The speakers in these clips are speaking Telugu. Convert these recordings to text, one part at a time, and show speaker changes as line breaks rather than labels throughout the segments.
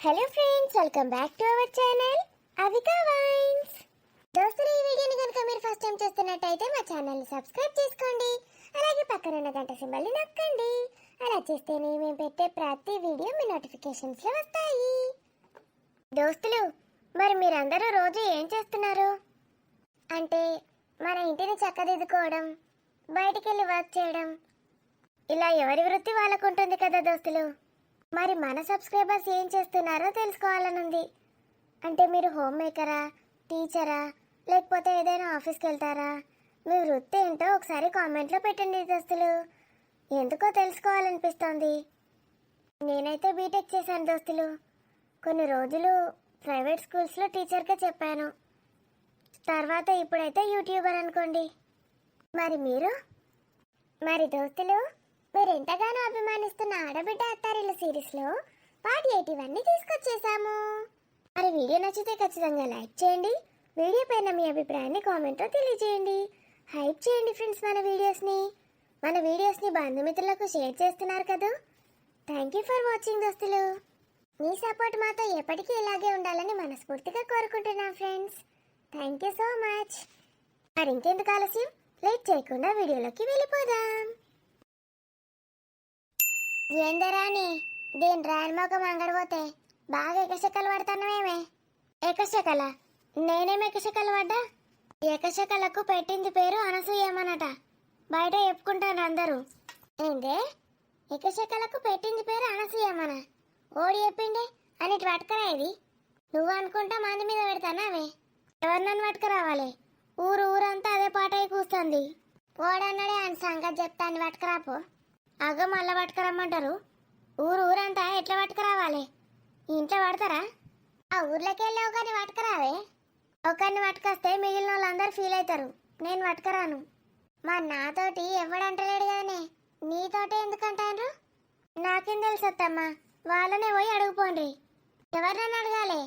Hello friends, welcome back to our channel Avika wines. దోస్తులు, ఈ వీడియోని కనుక మీరు ఫస్ట్ టైం చూస్తున్నట్టయితే మా ఛానల్ని సబ్స్క్రైబ్ చేసుకోండి. అలాగే పక్కన ఉన్న గంట సింబల్ని నొక్కండి. అలా చేస్తేనే మేము పెట్టే ప్రతి వీడియో మీ నోటిఫికేషన్స్లో వస్తాయి. దోస్తులు, మరి మీరందరూ రోజు ఏం చేస్తున్నారు? అంటే మన ఇంటిని చక్కదిద్దుకోవడం, బయటికి వెళ్ళి వర్క్ చేయడం, ఇలా ఎవరి వృత్తి వాళ్ళకు ఉంటుంది కదా దోస్తులు. మరి మన సబ్స్క్రైబర్స్ ఏం చేస్తున్నారో తెలుసుకోవాలనుంది. అంటే మీరు హోమ్ మేకరా, టీచరా, లేకపోతే ఏదైనా ఆఫీస్కి వెళ్తారా? మీ వృత్తి ఏంటో ఒకసారి కామెంట్లో పెట్టండి దోస్తులు. ఎందుకో తెలుసుకోవాలనిపిస్తోంది. నేనైతే బీటెక్ చేశాను దోస్తులు. కొన్ని రోజులు ప్రైవేట్ స్కూల్స్లో టీచర్గా చెప్పాను. తర్వాత ఇప్పుడైతే యూట్యూబర్ అనుకోండి. మరి మీరు? మరి దోస్తులు, మీరు ఎంతగానో అభిమానిస్తున్న ఆడబిడ్డ అత్తారిల్లు సిరీస్లో పార్ట్ 81ని తీసుకొచ్చేసాము. మరి వీడియో నచ్చితే ఖచ్చితంగా లైక్ చేయండి. వీడియో పైన మీ అభిప్రాయాన్ని కామెంట్లో తెలియజేయండి. హైప్ చేయండి ఫ్రెండ్స్. మన వీడియోస్ని బంధుమిత్రులకు షేర్ చేస్తున్నారు కదా. థ్యాంక్ యూ ఫర్ వాచింగ్ దోస్తులు. మీ సపోర్ట్ మాతో ఎప్పటికీ ఇలాగే ఉండాలని మనస్ఫూర్తిగా కోరుకుంటున్నాం friends. Thank you so much. మరి ఇంకెందుకు ఆలస్యం, లేట్ చేయకుండా వీడియోలోకి వెళ్ళిపోదాం. ఏందరాని దీని రాయలమోకం అంగడిపోతే బాగా ఎకశకలు పడుతున్నామేమే. ఎకశకల? నేనేం ఎకశకలు పడ్డా? ఎకశకలకు పెట్టింది పేరు అనసూయమనట. బయట చెప్పుకుంటాను అందరూ. ఏందే? ఎకశకలకు పెట్టింది పేరు అనసూయమన? ఓడి చెప్పిండే అని ఇటు పట్టుకరా. ఇది నువ్వు అనుకుంటా మంది మీద పెడతానావే. ఎవరు నన్ను పట్టుకురావాలి? ఊరంతా అదే పాట అయి కూస్తుంది. ఓడన్నాడే అని సంగతి చెప్తాను, పట్టుకురాపో. అగ మళ్ళా పట్టుకురమ్మంటారు. ఊరంతా ఎట్లా పట్టుకురావాలి? ఇంట్లో పడతారా? ఆ ఊర్లోకి వెళ్ళావు కానీ పట్టుకురావే. ఒకరిని పట్టుకొస్తే మిగిలిన వాళ్ళందరూ ఫీల్ అవుతారు. నేను పట్టుకురాను. మరి నాతోటి ఎవడంటలేడు కదనే, నీతోటే ఎందుకంటారు? నాకేం తెలుసత్తమ్మా, వాళ్ళనే పోయి అడుగుపోండి. ఎవరినైనా అడగాలి.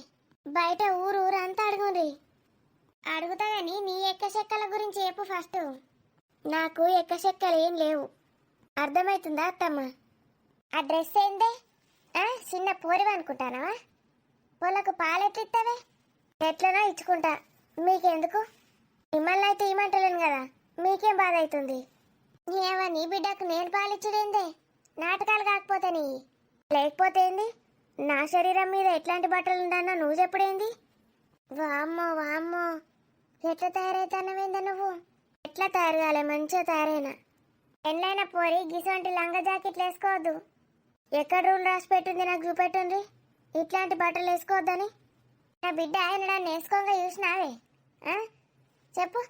బయట ఊరంతా అడుగుండ్రి. అడుగుతా కానీ నీ ఎక్కశెక్కల గురించి చెప్పు ఫస్ట్. నాకు ఎక్కశెక్కలు ఏం లేవు. అర్థమవుతుందా అత్తమ్మ? ఆ డ్రెస్ ఏందే? చిన్న పోరివి అనుకుంటానవా? వాళ్ళకు పాలెట్లిస్తావే? ఎట్లనో ఇచ్చుకుంటా, మీకెందుకు? మిమ్మల్ని అయితే ఇమ్మంటలేను కదా, మీకేం బాధ అవుతుంది? ఏవా నీ బిడ్డకు నేను పాలిచ్చుడేందే? నాటకాలు కాకపోతే నీ లేకపోతే ఏంది? నా శరీరం మీద ఎట్లాంటి బట్టలు ఉండన్నా నువ్వు చెప్పుడేంది? వామ్మో, ఎట్లా తయారైతానవేందా నువ్వు? ఎట్లా తయారు కాలే? మంచిగా తయారైనా. ఎన్నైనా పోరి గిసంటి లంగా జాకెట్లు వేసుకోవద్దు. ఎక్కడ రూల్ రాసి పెట్టింది నాకు చూపెట్టుండ్రి, ఇట్లాంటి బట్టలు వేసుకోవద్దని. నా బిడ్డ ఆయన వేసుకోగా చూసినావే? చెప్పు.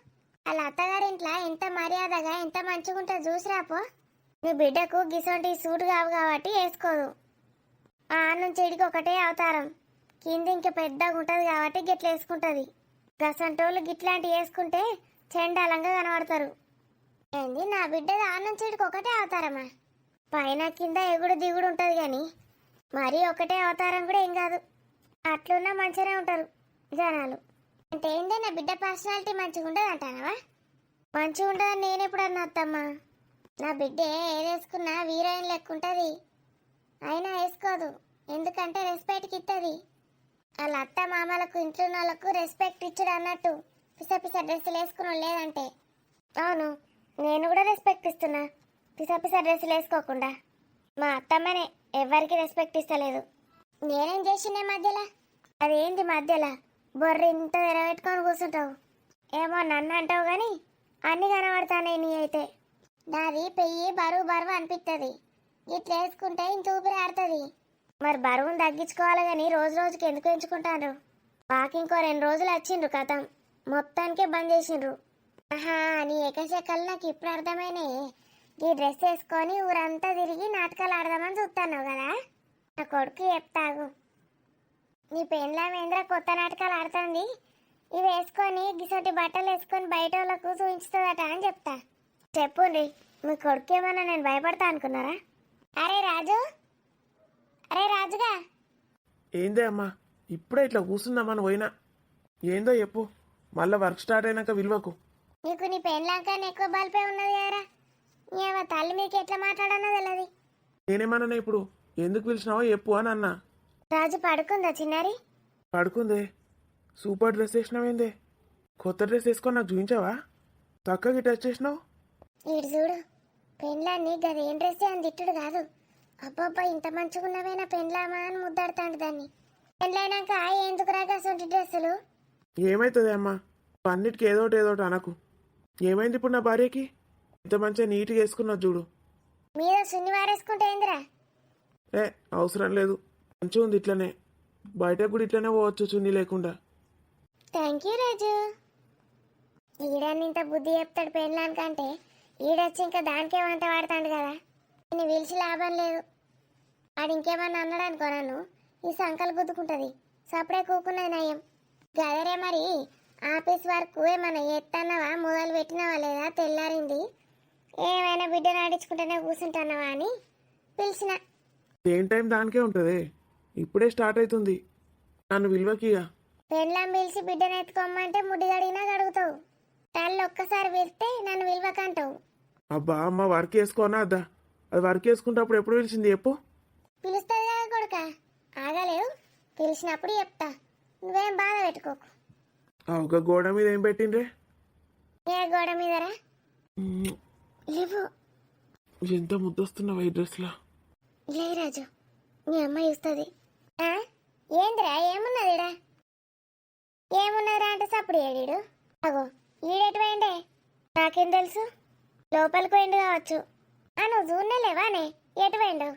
వాళ్ళ అత్తగారింట్లో ఎంత మర్యాదగా ఎంత మంచిగా ఉంటుంది చూసిరాపో. నీ బిడ్డకు గిసంటి సూట్ కావు కాబట్టి వేసుకోదు. ఆ నుంచి ఇడికి ఒకటే అవతారం, కింద ఇంకా పెద్దగా ఉంటుంది కాబట్టి గిట్ల వేసుకుంటుంది. గసంటోళ్ళు గిట్లాంటివి వేసుకుంటే చెండాలంగా కనబడతారు. ఏంది నా బిడ్డ నుంచి ఇడికి ఒకటే అవతారమా? పైన కింద ఎగుడు దిగుడు ఉంటుంది కానీ మరీ ఒకటే అవతారం కూడా ఏం కాదు. అట్లున్నా మంచిగానే ఉంటారు జనాలు. అంటే ఏంటి, నా బిడ్డ పర్సనాలిటీ మంచిగా ఉండదు అంటానవా? మంచిగా ఉండదని నేను ఎప్పుడు అన్నా అత్తమ్మా? నా బిడ్డ ఏదేసుకున్నా హీరోయిన్ లెక్క ఉంటుంది. అయినా వేసుకోదు, ఎందుకంటే రెస్పెక్ట్కి ఇస్తుంది. వాళ్ళ అత్త మామలకు ఇంట్లో వాళ్ళకు రెస్పెక్ట్ ఇచ్చుడు అన్నట్టు పిస డ్రెస్సులు వేసుకుని లేదంటే. అవును, నేను కూడా రెస్పెక్ట్ ఇస్తున్నా పిస డ్రెస్సులు వేసుకోకుండా. మా అత్తమ్మనే ఎవరికి రెస్పెక్ట్ ఇస్తలేదు. నేనేం చేసినే మధ్యలో? అదేంటి మధ్యలో బొర్ర ఇంత ఎరబెట్టుకొని కూర్చుంటావు? ఏమో నన్ను అంటావు కానీ అన్నీ కనబడతానే నీ అయితే. నాది పెయ్యి బరువు అనిపిస్తుంది. ఇట్లా వేసుకుంటే ఇంత ఊపిరి ఆడుతుంది. మరి బరువును తగ్గించుకోవాలి కానీ రోజుకి ఎందుకు ఎంచుకుంటారు? మాకు ఇంకో 2 రోజులు వచ్చిండ్రు, కథం మొత్తానికే బంద్ చేసిండ్రు. నీ ఎకశెక్కలు నాకు ఇప్పుడు అర్థమైనాయి. ఈ డ్రెస్ వేసుకొని ఊరంతా తిరిగి నాటకాలు ఆడదామని చూస్తాను కదా. నా కొడుకు చెప్తాగు, నీ పెళ్ళామేంద్ర కొత్త నాటకాలు ఆడుతుంది, ఇవి వేసుకొని గిసటి బట్టలు వేసుకొని బయట వాళ్ళకు చూపించుతుందట అని చెప్తా. చెప్పుండ్రి, మీ కొడుకు ఏమన్నా నేను భయపడతా అనుకున్నారా? అరే రాజుగా.
ఏందే అమ్మా, ఇప్పుడే ఇట్లా కూర్చుందామని పోయినా. ఏందో చెప్పు, మళ్ళీ వర్క్ స్టార్ట్ అయినాక విలువకు.
నీకు నీ పెళ్ళాకనే ఎక్కువ బలిపే ఉన్నది కదరా. తల్లి మీకు ఎట్లా మాట్లాడన్నది తెలియదు.
నేనేమన్నా ఇప్పుడు ఎందుకు పిలిచినావో చెప్పు అని అన్నా.
రాజు పడుకుందా చిన్నారి?
పడుకుందే. సూపర్ డ్రెస్ వేసినావేందే? కొత్త డ్రెస్ వేసుకొని నాకు చూపించావా? చక్కగా టచ్ చేసినావు.
ఇటు చూడు, పెండ్లాన్ని గదేం డ్రెస్ అని తిట్టుడు కాదు. అబ్బబ్బా ఇంత మంచిగున్నవేనా పెండ్లామా అని ముద్దాడుతాండు దాన్ని. పెండ్లైనాక ఎందుకు రాగా సొంటి డ్రెస్సులు?
ఏమవుతుంది అమ్మా, అన్నిటికీ ఏదోటి అనకు. ఏమైంది ఇప్పుడు నా భార్యకి? ఇంత మంచిగా నీట్గా వేసుకున్నావు చూడు.
మీద సున్ని వారేసుకుంటే ఏందిరా?
ఏ అవసరం లేదు, మంచిగా ఉంది ఇట్లనే. బయటకు కూడా ఇట్లనే పోవచ్చు చున్నీ లేకుండా.
థ్యాంక్ యూ రాజు. ఈడని ఇంత బుద్ధి చెప్తాడు పెండ్లానికంటే, ఈడొచ్చి ఇంకా దానికే వంట వాడతాడు కదా. నేను పిలిచి లాభం లేదు. ఆడు ఇంకేమన్నా అన్నాడు అనుకో నన్ను, ఈ సంకలు గుద్దుకుంటుంది. సప్పుడే కూకున్నది నయం. గదరే మరి ఆఫీస్ వర్క్ ఏమన్నా ఎత్తన్నావా, మొదలు పెట్టినావా లేదా? తెల్లారింది, ఏమైనా బిడ్డ నాడించుకుంటేనే కూర్చుంటున్నావా అని పిలిచిన.
సేమ్ టైం దానికే ఉంటుంది. ఇప్పుడే స్టార్ట్ అవుతుంది. నన్ను విలువకిగా
పెండ్లాం పిలిచి బిడ్డను ఎత్తుకోమంటే ముడ్డి గడిగినా గడుగుతావు. తల్లి ఒక్కసారి పిలిస్తే నన్ను విలువకంటావు.
అబ్బా అమ్మ, వర్క్ వేసుకోనా అద్దా? అది వర్క్ వేసుకుంటప్పుడు ఎప్పుడు పిలిచింది చెప్పు?
పిలుస్తుంది కదా కొడుక, ఆగలేవు. పిలిచినప్పుడు చెప్తా, నువ్వేం బాధ పెట్టుకోకు.
ఒక గోడ మీద ఏం పెట్టిండ్రే?
ఏ గోడ మీదరా? లేవు.
ఎంత ముద్దొస్తున్నావు ఈ డ్రెస్లా.
లే రాజు, నీ అమ్మ చూస్తుంది. ఏందిరా ఏమున్నదిడా? ఏమున్నదిరా అంటే సప్పుడు ఏడీడు. అగో ఈడెటు పోయిండే? నాకేం తెలుసు, లోపలికి పోయిండు కావచ్చు. నువ్వు చూడలేవానే ఎటు పోయిండు?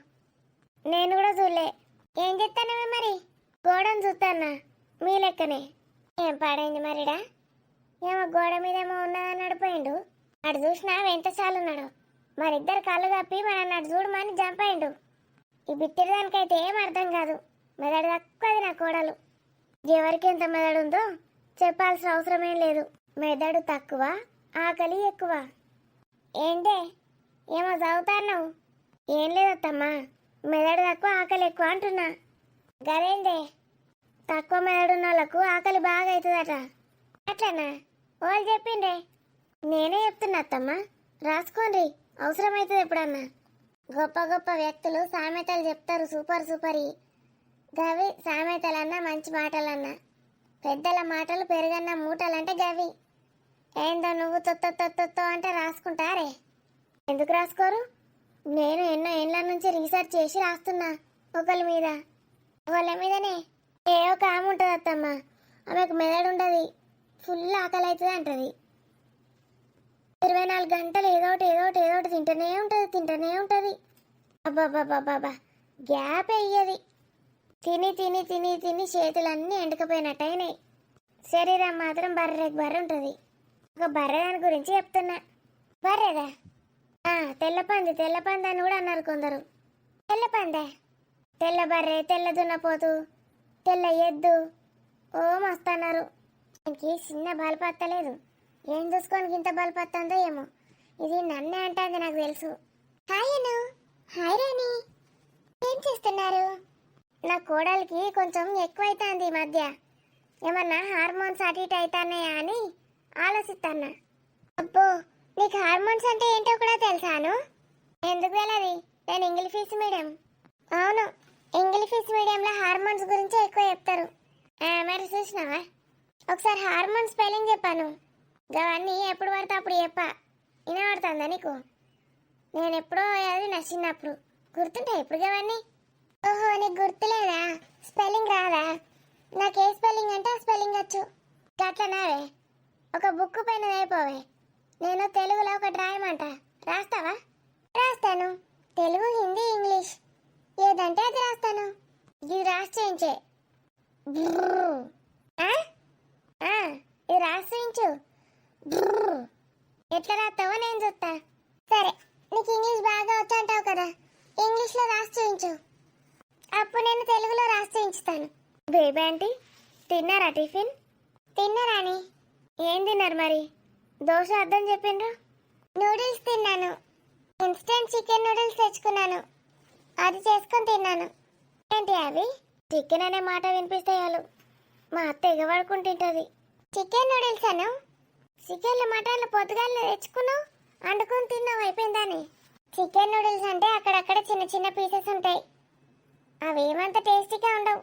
నేను కూడా చూడలే. ఏం చెప్తానవే మరి? గోడను చూస్తానా మీ లెక్కనే. ఏం పాడైంది మరిడా? ఏమో గోడ మీద ఏమో ఉన్నదని నడిపోయిండు. అటు చూసినా ఎంత చాలు ఉన్నాడు. మరిద్దరు కళ్ళు కప్పి మన అటు చూడమని జంపయిండు. ఈ బిత్తిరి దానికైతే ఏం అర్థం కాదు. మెదడు తక్కువది నా కోడలు. ఎవరికి ఎంత మెదడు ఉందో చెప్పాల్సిన అవసరమేం లేదు. మెదడు తక్కువ, ఆకలి ఎక్కువ. ఏంటే ఏమో చదువుతాన్నావు? ఏం లేదత్తమ్మా, మెదడు తక్కువ ఆకలి ఎక్కువ అంటున్నా. గదేందే, తక్కువ మెదడున్న వాళ్ళకు ఆకలి బాగా అవుతుందట. అట్లనా? వాళ్ళు చెప్పిండ్రే. నేనే చెప్తున్నా అత్తమ్మా, రాసుకోండి, అవసరమవుతుంది ఎప్పుడన్నా. గొప్ప గొప్ప వ్యక్తులు సామెతలు చెప్తారు, సూపర్ సూపర్. గవి సామెతలన్నా మంచి మాటలన్నా. పెద్దల మాటలు పెరుగన్న మూటలంటే గవి. ఏందో నువ్వు తొత్తో అంటే రాసుకుంటారే. ఎందుకు రాసుకోరు? నేను ఎన్నో ఏళ్ళ నుంచి రీసెర్చ్ చేసి రాస్తున్నా ఒకళ్ళ మీద. ఒకళ్ళ మీదనే ఏ ఒక ఆమె ఉంటుంది అత్తమ్మ, ఆమెకు మెదడు ఉండదు, ఫుల్ ఆకలి అవుతుంది అంటది. 24 గంటలు ఏదోటి తింటూనే ఉంటుంది. అబ్బాబ్బాబ్బాబ్బా, గ్యాప్ అయ్యేది. తిని చేతులన్నీ ఎండకపోయినట్టయినాయి. శరీరం మాత్రం బర్రె ఉంటుంది. ఒక బర్రె దాని గురించి చెప్తున్నా. బర్రెదా? తెల్లపంది అని కూడా అన్నారు కొందరు. తెల్లపందే? తెల్ల బర్రె, తెల్ల దున్నపోతు, తెల్ల ఎద్దు, ఓ మస్తన్నారు. ఇంక చిన్న బలపత్తలేదు. ఏం చూసుకొని ఇంత బలపత్తందో ఏమో. ఇది నన్నే అంటుంది నాకు తెలుసు. హాయ్ అను. హాయ్ రాణి. ఏం చేస్తున్నారు? నా కోడలికి కొంచెం ఎక్కువైతుంది ఈ మధ్య. ఏమన్నా హార్మోన్స్ అటు ఇటు అవుతున్నాయా అని ఆలోచిస్తున్నా. అబ్బో, నీకు హార్మోన్స్ అంటే ఏంటో కూడా తెలుసాను? ఎందుకు తెలియదు? నేను ఇంగ్లీష్ మీడియం. అవును, ఇంగ్లీష్ మీడియంలో హార్మోన్స్ గురించి ఎక్కువ చెప్తారు. మరి చూసినావా? ఒకసారి హార్మోన్ స్పెల్లింగ్ చెప్పాను. అవన్నీ ఎప్పుడు పడితే అప్పుడు చెప్పా. వినబడుతుందా నీకు? నేను ఎప్పుడో అది నచ్చినప్పుడు గుర్తుంటాయి ఇప్పుడు అవన్నీ. ఓహో, నీకు గుర్తులేదా? స్పెల్లింగ్ రాదా? నాకు ఏ స్పెల్లింగ్ అంటే ఆ స్పెల్లింగ్ వచ్చు. గట్లనావే, ఒక బుక్ పైన అయిపోవే. నేను తెలుగులో ఒకటి రాయమంట, రాస్తావా? రాస్తాను. తెలుగు, హిందీ, ఇంగ్లీష్ ఏదంటే అది రాస్తాను. ఇది రాసి చేయించే. ఇది రాసి చేయించు. ఎట్లా రాస్తావో నేను చూస్తా. సరే, నీకు ఇంగ్లీష్ బాగా వచ్చు అంటావు కదా, ఇంగ్లీష్లో రాసి చేయించు. అప్పుడు నేను తెలుగులో రాసి చేయించుతాను. బేబీ ఆంటీ, తిన్నారా టిఫిన్? తిన్నారాని? ఏం తిన్నారు మరి? దోశ అర్థం చెప్పిండ్రు. నూడిల్స్ తిన్నాను. ఇన్స్టెంట్ చికెన్ నూడిల్స్ తెచ్చుకున్నాను, అది చేసుకొని తిన్నాను. ఏంటి అవి? చికెన్ అనే మాట వినిపిస్తే చాలు మా అత్త ఎగబడుకుంటుంటుంది. చికెన్ నూడిల్స్ అను? చికెన్లు మటన్లు పొద్దుగాలు తెచ్చుకున్నావు, వండుకొని తిన్నావు, అయిపోయిందని. చికెన్ నూడిల్స్ అంటే అక్కడక్కడ చిన్న చిన్న పీసెస్ ఉంటాయి, అవేమంత టేస్టీగా ఉండవు.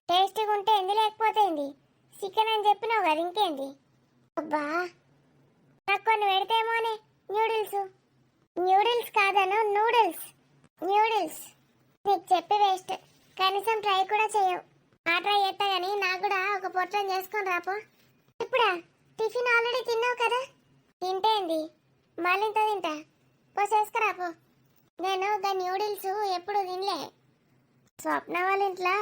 టేస్టీగా ఉంటే ఏంది, లేకపోతే ఏంది. చికెన్ అని చెప్పినావు కదా, ఇంకేంది. అబ్బా, నాకు కొన్ని పెడితేమోనే. న్యూడిల్స్. న్యూడిల్స్ కాదను, నూడిల్స్. న్యూడిల్స్. నీకు చెప్పి వేస్ట్. కనీసం ట్రై కూడా చేయవు. ఆ ట్రై చేస్తా కానీ నాకు కూడా ఒక పొట్లం చేసుకొని రాపో. ఇప్పుడా? టిఫిన్ ఆల్రెడీ తిన్నావు కదా. తింటేంది, మళ్ళీ ఇంత తింటా. పో చేసుకురాపో. నేను ఒక న్యూడిల్స్ ఎప్పుడు తినలే. స్వప్న వాళ్ళ ఇంట్లో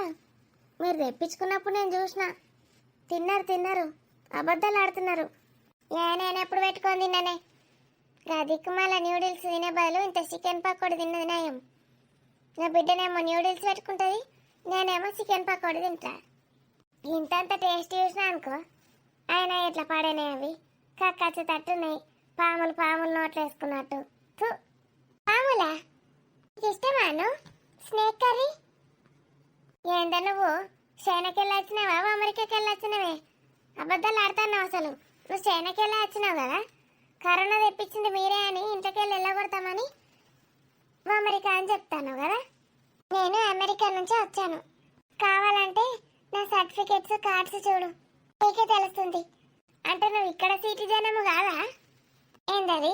మీరు తెప్పించుకున్నప్పుడు నేను చూసిన. తిన్నారు. అబద్ధాలు ఆడుతున్నారు. నేను ఎప్పుడు పెట్టుకొని తిన్నానే. దిక్కుమాల న్యూడిల్స్ తినే బదులు ఇంత చికెన్ పకోడీ తిన్నది నయం. నా బిడ్డనేమో న్యూడిల్స్ పెట్టుకుంటుంది, నేనేమో చికెన్ పకోడీ తింటా. ఇంతంత టేస్ట్ చూసినా అనుకో, ఆయన ఎట్లా పడేనే అవి. కక్కచ్చి తట్టున్నాయి. పాములు నోట్లు వేసుకున్నట్టు. పాములా? నీకు ఇష్టమాను స్నేక్ కర్రీ? ఏందా నువ్వు చైనాకెళ్ళి వచ్చినావా, అమెరికాకి వెళ్ళి వచ్చినవే? అబద్ధాలు ఆడుతున్నావు అసలు. నువ్వు చైనాకెళ్ళి వచ్చినావు కదా. కరోనా తెప్పించింది మీరే అని ఇంటికెళ్ళి వెళ్ళగొడతామని అమెరికా అని చెప్తాను కదా. నేను అమెరికా నుంచి వచ్చాను. కావాలంటే నా సర్టిఫికెట్స్, కార్డ్స్ చూడు, నీకే తెలుస్తుంది. అంటే నువ్వు ఇక్కడ సిటిజనము కాదా? ఏందది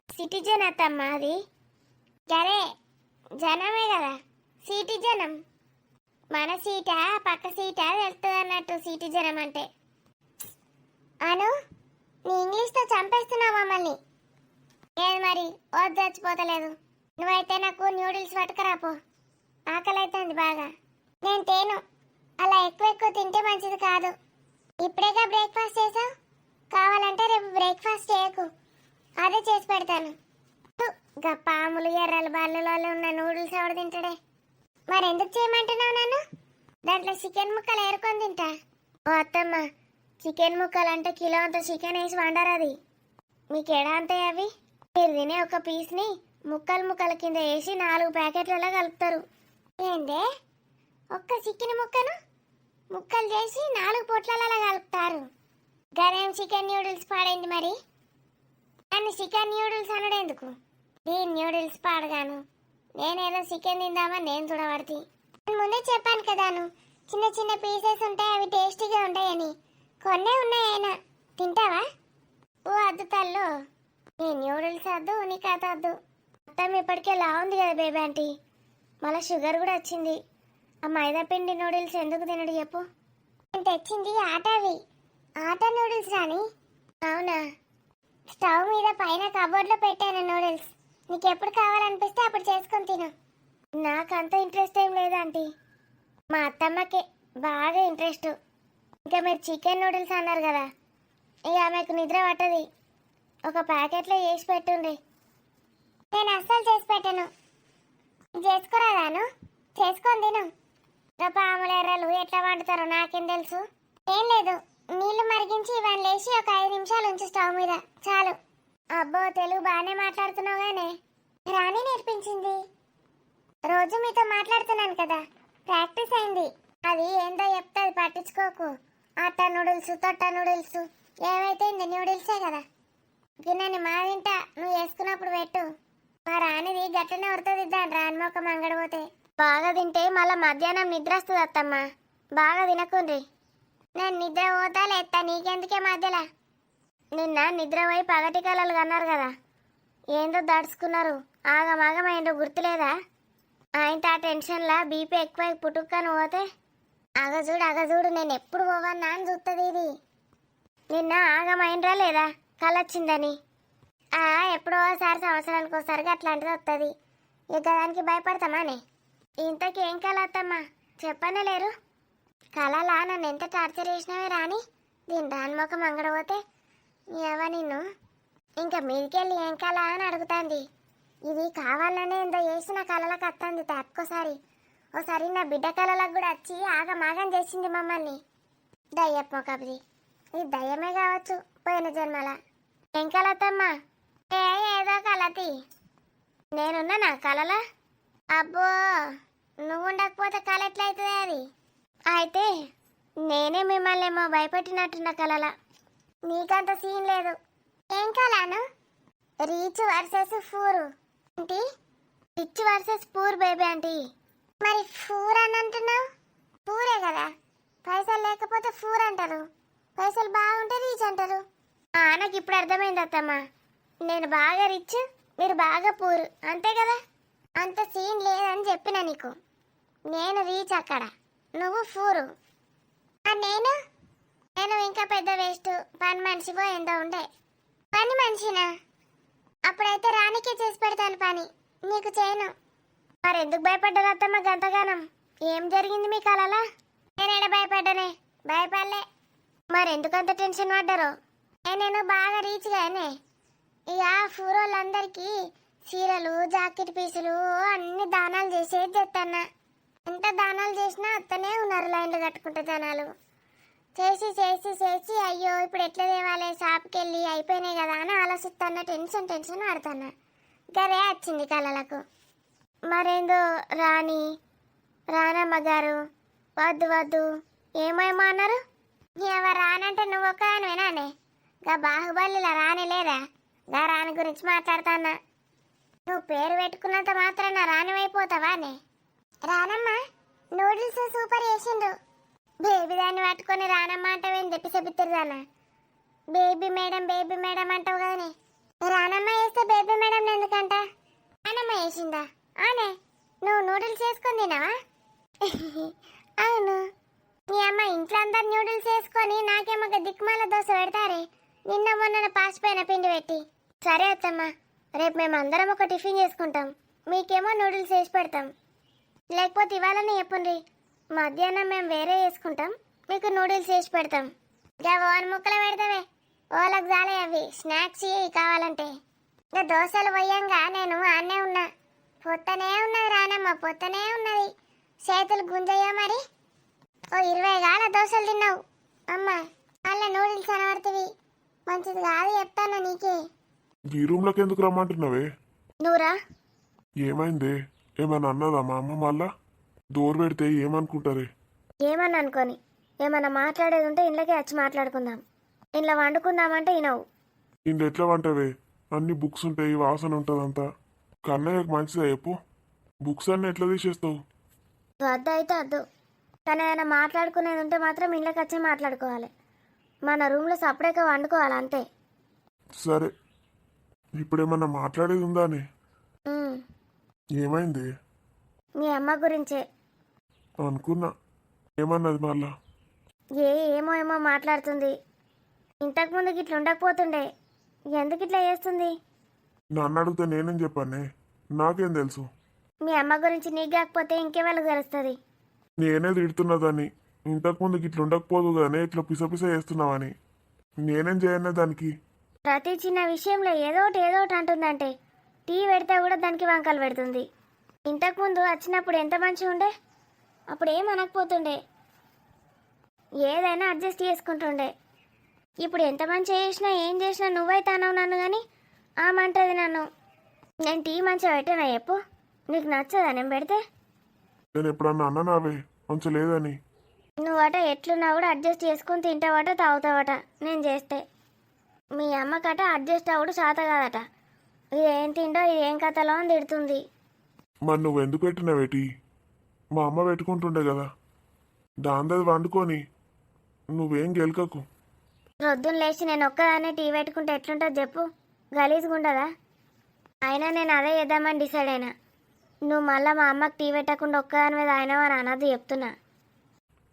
సిటిజన్ అత్తమ్మా. అది అదే జనమే కదా, సిటిజనం. మన సీటా పక్క సీటా తెలుస్తుంది అన్నట్టు సిటిజనం అంటే. అను, నీ ఇంగ్లీష్తో చంపేస్తున్నావు మమ్మల్ని. ఏది మరి, వద్దు, చచ్చిపోతలేదు. నువ్వైతే నాకు న్యూడిల్స్ పట్టుకురాపో. ఆకలి అవుతుంది బాగా. నేను తేను. అలా ఎక్కువ తింటే మంచిది కాదు. ఇప్పుడేగా బ్రేక్ఫాస్ట్ చేసావు. కావాలంటే రేపు బ్రేక్ఫాస్ట్ చేయకు, అదే చేసి పెడతాను. పాములు, ఎర్రలు, బల్లులలో ఉన్న నూడిల్స్ ఎవడు తింటాడే? మరి ఎందుకు చేయమంటున్నావు నన్ను? దాంట్లో చికెన్ ముక్కలు ఏరుకొని తింటా. ఓ అత్తమ్మ, చికెన్ ముక్కలు అంటే కిలో అంత చికెన్ వేసి వండరు. మీకు ఎడా అంతాయి అవి? మీరు తినే ఒక పీస్ని ముక్కల కింద వేసి 4 ప్యాకెట్లలో కలుపుతారు. ఏందే, ఒక్క చికెన్ ముక్కలు చేసి 4 పొట్లలో కలుపుతారు. గరేం చికెన్ న్యూడిల్స్ పాడైంది మరి. నన్ను చికెన్ న్యూడిల్స్ అనడం ఎందుకు? దీని న్యూడిల్స్ పాడగాను. నేనేదో చికెన్ తిందామని నేను చూడబడితే. నేను ముందే చెప్పాను కదాను, చిన్న పీసెస్ ఉంటాయి, అవి టేస్టీగా ఉంటాయని. కొన్నే ఉన్నాయైనా తింటావా? ఓ అద్దు తల్లు, నీ న్యూడిల్స్ వద్దు, నీ కథ వద్దు. మొత్తం ఇప్పటికే లా ఉంది కదా బేబీ ఆంటీ. మళ్ళీ షుగర్ కూడా వచ్చింది. ఆ మైదా పిండి నూడిల్స్ ఎందుకు తినడు చెప్పు? నేను తెచ్చింది ఆటా నూడిల్స్ రాని. అవునా? స్టవ్ మీద పైన కబోర్డ్లో పెట్టాను నూడిల్స్. నీకు ఎప్పుడు కావాలనిపిస్తే అప్పుడు చేసుకొని తిను. నాకంత ఇంట్రెస్ట్ ఏం లేదు ఆంటీ, మా అత్తమ్మకే బాగా ఇంట్రెస్ట్. ఇంకా మీరు చికెన్ నూడిల్స్ అన్నారు కదా, ఇక ఆమెకు నిద్ర పట్టది. ఒక ప్యాకెట్లో వేసి పెట్టుండ్రి. నేను అస్సలు చేసి పెట్టను. చేసుకురాదాను, చేసుకొని తిను. పాములు, ఎర్రలు ఎట్లా వండుతారో నాకేం తెలుసు. ఏం లేదు, నీళ్లు మరిగించి ఇవన్నీ లేచి ఒక 5 నిమిషాలు ఉంచు స్టవ్ మీద, చాలు. అబ్బో, తెలుగు బాగానే మాట్లాడుతున్నావు గానే. రాణి నేర్పించింది. రోజు మీతో మాట్లాడుతున్నాను కదా, ప్రాక్టీస్ అయింది. అది ఏందో చెప్తుంది, పట్టించుకోకు. ఆటా నూడిల్స్, తొట్ట నూడిల్స్, ఏవైతే న్యూడిల్సే కదా. గిన్నెని మా తింటా, నువ్వు వేసుకున్నప్పుడు పెట్టు. మా రానిది గట్టనే ఉడుతుంది. దాని రాని మొక్క మంగడిపోతే. బాగా తింటే మళ్ళీ మధ్యాహ్నం నిద్ర వస్తుంది అత్తమ్మ. బాగా తినకుండ్రి. నేను నిద్ర పోతా లేస్తా, నీకెందుకే మధ్యలో. నిన్న నిద్ర పోయి పగటి కళలు కన్నారు కదా, ఏందో దడుచుకున్నారు. ఆగమాగమైందో గుర్తులేదా? ఆయనతో ఆ టెన్షన్లా బీపీ ఎక్కువై పుట్టుక్కను పోతే అగజూడు నేను ఎప్పుడు పోవన్నా అని చూస్తుంది ఇది. నిన్న ఆగమైనరా లేదా కలొచ్చిందని? ఎప్పుడో ఒకసారి, సంవత్సరానికి ఒకసారిగా అట్లాంటిది వస్తుంది. ఇక దానికి భయపడతామానే? ఇంతకీ ఏం కళ అత్తమ్మా, చెప్పనే లేరు. కళలా నన్ను ఎంత టార్చర్ చేసినవే రాని. దీని దాని ముఖం అంగడపోతే ఎవ నిన్ను ఇంకా మీదికెళ్ళి ఏం కళ అని అడుగుతాంది. ఇది కావాలనే ఎంతో చేసిన కళలకు వస్తుంది తక్కువసారి. ఓసారి నా బిడ్డ కళలకు కూడా వచ్చి ఆగమాగం చేసింది మమ్మల్ని. దయ్యప్ప మొకబది, ఇది దయ్యమే కావచ్చు పోయిన జన్మల. ఏం కళతమ్మా? ఏదో కళతి. నేనున్నా కళలా? అబ్బో, నువ్వు ఉండకపోతే కళ ఎట్లయితుంది అది? అయితే నేనే మిమ్మల్ని ఏమో భయపెట్టినట్టున్న కళలా. నీకంత సీన్ లేదు. ఏం కళను? Rich versus poor. ఏంటి? Rich versus poor baby aunty. నేను బాగా రిచ్, మీరు బాగా పూర్, అంతే కదా. అంత సీన్ లేదని చెప్పిన నీకు. నేను రీచ్ అక్కడ, నువ్వు ఫూరు. నేను నేను ఇంకా పెద్ద వేస్ట్, పని మనిషివో ఏందో ఉండే. పని మనిషినా? అప్పుడైతే రానికే చేసి పెడతాను పని, నీకు చేయను. మరి ఎందుకు భయపడ్డారు అత్తమ్మ గంతగానం? ఏం జరిగింది మీ కలలా? నేనేడ భయపడ్డానే, భయపడలే. మరి ఎందుకు అంత టెన్షన్ పడ్డారో? నేను బాగా రీచ్ గానే, ఇక ఫూరోళ్ళందరికీ చీరలు, జాకెట్ పీసులు అన్ని దానాలు చేసేది చెప్తాన్నా. ఎంత దానాలు చేసినా అత్తనే ఉన్నారు లైన్లు కట్టుకుంటే జనాలు. చేసి చేసి చేసి అయ్యో ఇప్పుడు ఎట్లా తేవాలి, షాప్కి వెళ్ళి అయిపోయినాయి కదా అని ఆలోచిస్తున్నా. టెన్షన్ టెన్షన్ పడుతున్నా. గరే వచ్చింది కళలకు. మరేందో రానమ్మ గారు వద్దు వద్దు ఏమేమో అన్నారు. ఎవరు రానంటే నువ్వు ఒక వినానే, గా బాహుబలిలా రాని లేదా? గా రాని గురించి మాట్లాడుతున్నా. నువ్వు పేరు పెట్టుకున్నంత మాత్రాన రానివైపోతావానే? రానమ్మ నూడిల్స్ సూపర్ చేసిండు. బేబీ దాన్ని పట్టుకొని రానమ్మ అంటావేం తెప్పిసెబిత్తిరిదానా? బేబీ మేడం అంటావు కదనే. రానమ్మ వేస్తే బేబీ మేడం ఎందుకంట? రానమ్మ వేసిందా? ఆనే నువ్వు నూడిల్స్ చేసుకొని తినావా? అవును. మీ అమ్మ ఇంట్లో అందరు నూడిల్స్ వేసుకొని నాకేమో దిక్కుమాల దోశ పెడతారే, నిన్న మొన్న పాసిపోయిన పిండి పెట్టి. సరే అత్తమ్మ, రేపు మేము అందరం ఒక టిఫిన్ చేసుకుంటాం, మీకేమో నూడిల్స్ వేసి పెడతాం. లేకపోతే ఇవాళనే చెప్పుండ్రి, మధ్యాహ్నం మేము వేరే వేసుకుంటాం, మీకు నూడిల్స్ వేసి పెడతాం. ఇక ఓన్ ముక్కలు పెడతావే, ఓలకు జాలే అవి స్నాక్స్ కావాలంటే. ఇక దోశలు పోయంగా నేను ఆనే ఉన్నా. పొత్తనే ఉన్నది రానమ్మ, పొత్తనే ఉన్నది. చేతులు గుంజయ్యా మరి. ఓ 20 గాల దోశలు తిన్నావు అమ్మ. మళ్ళీ నూడిల్స్ అనబడుతుంది, మంచిది కాదు చెప్తాను నీకే.
ఈ రూమ్లోకి ఎందుకు రమ్మంటున్నావే?
నువ్వురా.
ఏమైంది? ఏమన్నా అన్నదా మా అమ్మ? మళ్ళా డోర్ పెడితే ఏమనుకుంటారే?
ఏమన్నా అనుకోని, ఏమన్నా మాట్లాడేది ఉంటే ఇంట్లోకి వచ్చి మాట్లాడుకుందాం. ఇంట్లో వండుకుందామంటే ఇనవు.
ఇంట్లో ఎట్లా వంటవే? అన్ని బుక్స్ ఉంటాయి, వాసన ఉంటుందంతా. కన్నయ్యకు మంచిదా చెప్పు? బుక్స్ అన్నీ ఎట్లా తీసేస్తావు?
వద్దు అయితే వద్దు, కానీ ఏదైనా మాట్లాడుకునేది ఉంటే మాత్రం ఇంట్లోకి వచ్చి మాట్లాడుకోవాలి. మన రూమ్లో సపరేట్గా వండుకోవాలి అంతే.
సరే, ఇప్పుడేమన్నా మాట్లాడేది ఉందానే?
ఉమ్,
ఏమైంది?
మీ అమ్మ గురించే.
అనుకున్నా. ఏమన్నది మళ్ళా?
ఏమో మాట్లాడుతుంది. ఇంతకుముందుకి ఇట్లా ఉండకపోతుండే, ఎందుకు ఇట్లా చేస్తుంది?
నన్ను అడిగితే నేనేం చెప్పానే? నాకేం తెలుసు?
మీ అమ్మ గురించి నీకు కాకపోతే ఇంకెవరికి తెలుస్తుంది?
నేనే తిడుతున్నదాన్ని. ఇంతకుముందుకి ఇట్లా ఉండకపోదు కానీ ఇట్లా పిసపిస చేస్తున్నావని. నేనేం చేయనే దానికి?
ప్రతి చిన్న విషయంలో ఏదో ఒకటి అంటుందంటే టీ పెడితే కూడా దానికి వంకలు పెడుతుంది. ఇంతకుముందు వచ్చినప్పుడు ఎంత మంచిగా ఉండే, అప్పుడు ఏం అనకపోతుండే, ఏదైనా అడ్జస్ట్ చేసుకుంటుండే. ఇప్పుడు ఎంత మంచిగా చేసినా ఏం చేసినా నువ్వైతే అనవు నన్ను, కానీ ఆమంటది నన్ను. నేను టీ మంచిగా పెట్టానా చెప్పు? నీకు నచ్చదా నేను పెడితే?
నేను ఎప్పుడన్నా అన్నానావే మంచి లేదని?
నువ్వట ఎట్లున్నా కూడా అడ్జస్ట్ చేసుకుని తింటావట, తాగుతావట నేను చేస్తే. మీ అమ్మకట అడ్జస్ట్ అవ్వడు శాత కాదట. ఇదేం తిండో ఇదేం కథలో అని తిడుతుంది.
మరి నువ్వు ఎందుకు పెట్టినావేటి? మా అమ్మ పెట్టుకుంటుండే కదా, దాందది వండుకొని నువ్వేం గెలకకు.
రొద్దున లేచి నేను ఒక్కదాన్నే టీ పెట్టుకుంటే ఎట్లుంటుంది చెప్పు? గలీజ్గా ఉండదా? అయినా నేను అదే చేద్దామని డిసైడ్ అయినా. నువ్వు మళ్ళీ మా అమ్మకి టీ పెట్టకుండా ఒక్కదాని మీద అయినావని అనద్దు చెప్తున్నా.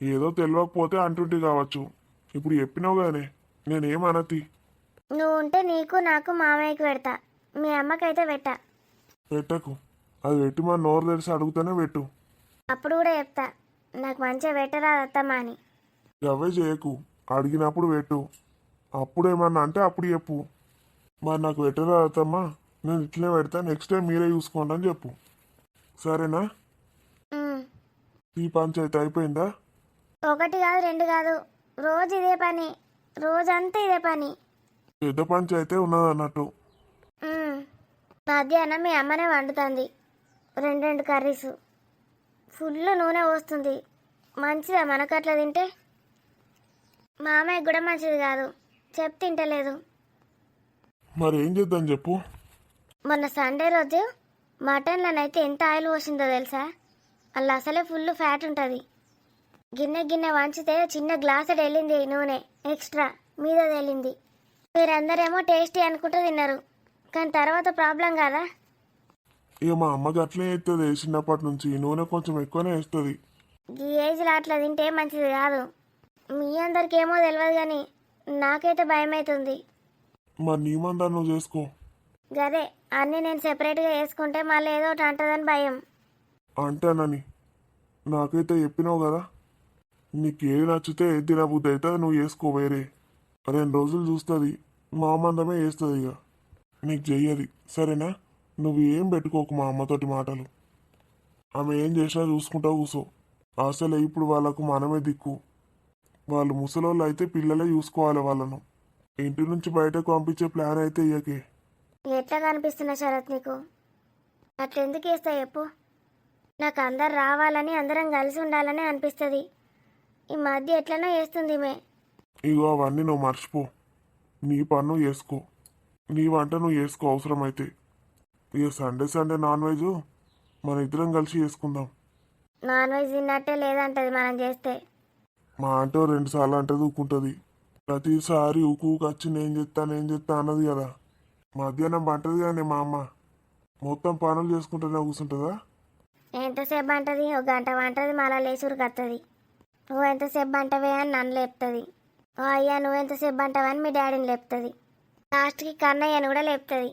ఏదో తెలియకపోతే అంటుంటే కావచ్చు, ఇప్పుడు చెప్పినావు కదనే, నేనేం అనతి.
నువ్వు ఉంటే నీకు నాకు మామయ్యకి పెడతా, మీ అమ్మకైతే పెట్టా.
పెట్టకు, అది పెట్టి మా నోరు తెరిచి అడుగుతానే పెట్టు.
అప్పుడు కూడా చెప్తా నాకు మంచిగా పెట్టరాదు అత్తమ్మా అని.
అవే చేయకు, అడిగినప్పుడు పెట్టు. అప్పుడేమన్నా అంటే అప్పుడు చెప్పు. మరి నాకు పెట్టరా అత్తమ్మా, నేను ఇట్లనే పెడతా, నెక్స్ట్ టైం మీరే చూసుకోండి అని చెప్పు. సరేనా?
ఉమ్.
ఈ పంచాయతీ అయిపోయిందా?
ఒకటి కాదు రెండు కాదు, రోజు ఇదే పని, రోజంతా ఇదే పని.
పెద్ద పంచాయతీ ఉన్నదన్నట్టు.
మధ్యాహ్నం మీ అమ్మనే వండుతుంది 2 కర్రీస్. ఫుల్ నూనె పోస్తుంది. మంచిదా మనకు అట్లా తింటే? మామయ్య కూడా మంచిది కాదు, చెప్ తింటలేదు.
మరి ఏం చేద్దాం చెప్పు?
మొన్న సండే రోజు మటన్లోనైతే ఎంత ఆయిల్ పోసిందో తెలుసా? అలా అసలే ఫుల్ ఫ్యాట్ ఉంటుంది. గిన్నె వంచితే చిన్న గ్లాసుడు వెళ్ళింది నూనె, ఎక్స్ట్రా మీద తేలింది. మీరందరేమో టేస్టీ అనుకుంటూ తిన్నారు, కానీ తర్వాత ప్రాబ్లం కాదా?
ఇక మా అమ్మకి అట్లనే వేస్తుంది చిన్నప్పటి నుంచి, నూనె కొంచెం ఎక్కువనే వేస్తుంది.
ఈ ఏజ్లో అట్లా తింటే మంచిది కాదు. మీ అందరికి ఏమో తెలియదు కానీ నాకైతే భయం అవుతుంది.
మరి నీ మందా నువ్వు చేసుకో.
గదే అన్నీ నేను సెపరేట్గా వేసుకుంటే మళ్ళీ ఏదో ఒకటి అంటదని భయం.
అంటానని నాకైతే చెప్పినావు కదా, నీకు ఏది నచ్చితే ఏది తినబుద్ధి అయితే అది నువ్వు చేసుకో. వేరే 2 రోజులు చూస్తుంది, మా మందమే వేస్తుంది. ఇక నీకు చెయ్యది సరేనా? నువ్వు ఏం పెట్టుకోకు మా అమ్మతోటి మాటలు. ఆమె ఏం చేసినా చూసుకుంటా కూసో. అసలే ఇప్పుడు వాళ్ళకు మనమే దిక్కు. వాళ్ళు ముసలోళ్ళు అయితే పిల్లలే చూసుకోవాలి వాళ్ళను. ఇంటి నుంచి బయటకు పంపించే ప్లాన్ అయితే ఇయ్యకే.
ఎట్లా కనిపిస్తున్నా శరత్ నీకు? అట్లా ఎందుకు వేస్తా చెప్పు? నాకు అందరు రావాలని అందరం కలిసి ఉండాలని అనిపిస్తుంది. ఈ మధ్య ఎట్లనో వేస్తుంది మే.
ఇగో అవన్నీ నువ్వు మర్చిపో. నీ పని నువ్వు చేసుకో, నీ వంట నువ్వు చేసుకో అవసరమైతే. ఇక సండే నాన్ వెజ్ మన ఇద్దరం కలిసి చేసుకుందాం.
నాన్ వెజ్ తిన్నట్టే లేదంటది మనం చేస్తే.
మా అంటే 2 సార్లు అంటే ఊకుంటుంది. ప్రతిసారి ఊకు వచ్చి నేను చెప్తా అన్నది కదా. మధ్యాహ్నం పంటది కానీ మా అమ్మ మొత్తం పనులు చేసుకుంటూనే కూర్చుంటుందా?
ఎంతసేపు అంటది? 1 గంట వంటది, మళ్ళీ లేచురికి వస్తుంది. నువ్వు ఎంతసేపు అంటవే అని నన్ను లేపుతుంది. ఓ అయ్యా నువ్వు ఎంతసేపు అంటావని మీ డాడీని లేపుతుంది. లాస్ట్కి కన్నయ్యని కూడా లేపుతుంది.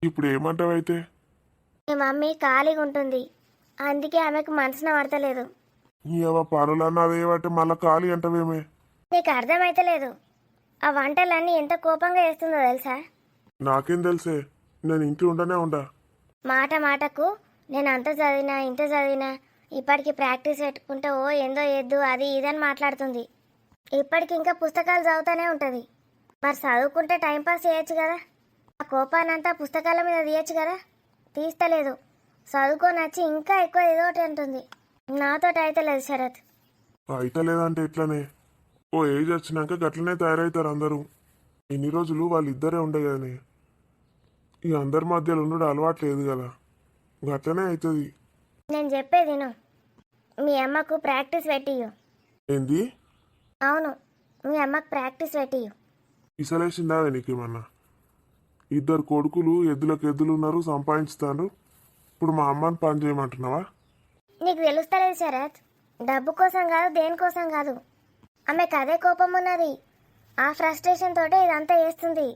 ఇప్పుడు ఏమంటావైతే?
మీ మమ్మీ ఖాళీగా ఉంటుంది, అందుకే ఆమెకు మనసున పడతలేదు.
ఇవ పనులన్నా అదేవటే మళ్ళీ ఖాళీ అంటవేమే?
నీకు అర్థమైతలేదు. ఆ వంటలన్నీ ఎంత కోపంగా వేస్తుందో తెలుసా?
నాకేం తెలుసే, నేను ఇంట్లో ఉండనే ఉండా.
మాట మాటకు నేను అంత చదివినా ఇంత చదివినా ఇప్పటికి ప్రాక్టీస్ పెట్టుకుంటే ఓ ఏందో ఎద్దు అది ఇదని మాట్లాడుతుంది. ఇప్పటికి ఇంకా పుస్తకాలు చదువుతూనే ఉంటుంది. మరి చదువుకుంటే టైంపాస్ చేయొచ్చు కదా. ఆ కోపానంతా పుస్తకాల మీద తీయచ్చు కదా. తీస్తలేదు. చదువుకొని వచ్చి ఇంకా ఎక్కువ ఏదో ఒకటి అంటుంది. నాతోటి అయితే లేదు శరత్.
అయితే లేదంటే ఎట్లనే? ఓ ఏజ్ వచ్చినాక గట్లనే తయారవుతారు అందరూ. ఇన్ని రోజులు వాళ్ళిద్దరే ఉండే కానీ ఈ అందరి మధ్యలో ఉండడం అలవాటు లేదు కదా, గట్లనే అవుతుంది.
నేను చెప్పేది విను. మీ అమ్మకు ప్రాక్టీస్ పెట్టియు.
ఏంది?
అవును, మీ అమ్మకు ప్రాక్టీస్ పెట్టియు.
ఇసలేసిందావే నీకేమన్నా? 2 కొడుకులు ఎద్దులకు ఎద్దులు ఉన్నారు, సంపాదించుతాను. ఇప్పుడు మా అమ్మని పని చేయమంటున్నావా?
నీకు తెలుస్తలేదు శరత్. డబ్బు కోసం కాదు, దేనికోసం కాదు. ఆమెకు అదే కోపం ఉన్నది. ఆ ఫ్రస్ట్రేషన్ తోటే ఇదంతా చేస్తుంది.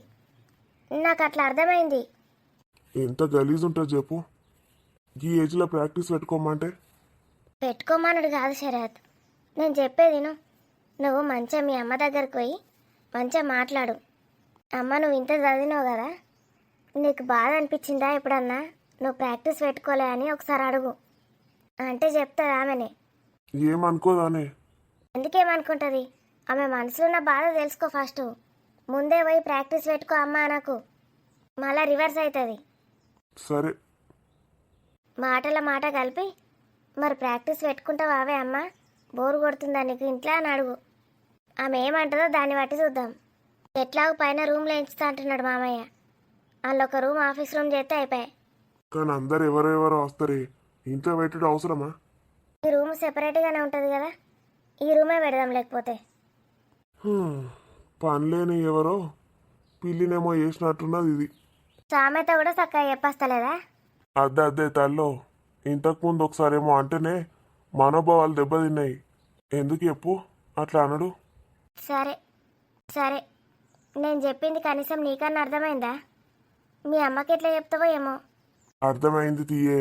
నాకు అట్లా అర్థమైంది.
ఎంత గలీజ్ ఉంటుంది చెప్పు. ఈ ఏజ్లో ప్రాక్టీస్ పెట్టుకోమంటే?
పెట్టుకోమన్నాడు కాదు శరత్. నేను చెప్పేది విను. నువ్వు మంచిగా మీ అమ్మ దగ్గరికి పోయి మంచిగా మాట్లాడు. అమ్మ నువ్వు ఇంత చదివినావు కదా, నీకు బాధ అనిపించిందా ఎప్పుడన్నా నువ్వు ప్రాక్టీస్ పెట్టుకోలే అని ఒకసారి అడుగు. అంటే చెప్తుంది ఆమెనే.
ఏమనుకోదానే?
ఎందుకేమనుకుంటుంది? ఆమె మనసులో ఉన్న బాధ తెలుసుకో ఫస్ట్. ముందే పోయి ప్రాక్టీస్ పెట్టుకో అమ్మ నాకు. మళ్ళా రివర్స్ అవుతుంది.
సరే.
మాటల మాట కలిపి మరి ప్రాక్టీస్ పెట్టుకుంటావు అవే అమ్మ, బోరు కొడుతుందా నీకు ఇంట్లో అని అడుగు. ఆమె ఏమంటుందో దాన్ని బట్టి చూద్దాం. ఎట్లాగో పైన రూమ్లో ఎంచుతా అంటున్నాడు మామయ్య. అందులో ఒక రూమ్ ఆఫీస్ రూమ్ చేస్తే అయిపోయాయి.
కానీ అందరు ఎవరెవరో వస్తారే, ఇంట్లో పెట్టడం అవసరమా?
ఈ రూమ్ సెపరేట్గానే ఉంటుంది కదా, ఈ రూమే పెడదాం. లేకపోతే
పనిలేని ఎవరో పిల్లినేమో వేసినట్టున్నది ఇది.
సామెత కూడా చక్కగా చెప్పేస్తలేదా?
అద్దే తల్లో ఇంతకుముందు ఒకసారేమో అంటేనే మనోభావాలు దెబ్బతిన్నాయి. ఎందుకు చెప్పు అట్లా అనడు?
సరే సరే, నేను చెప్పింది కనీసం నీకన్నా అర్థమైందా? మీ అమ్మకి ఎట్లా చెప్తావో ఏమో.
అర్థమైంది తీయే.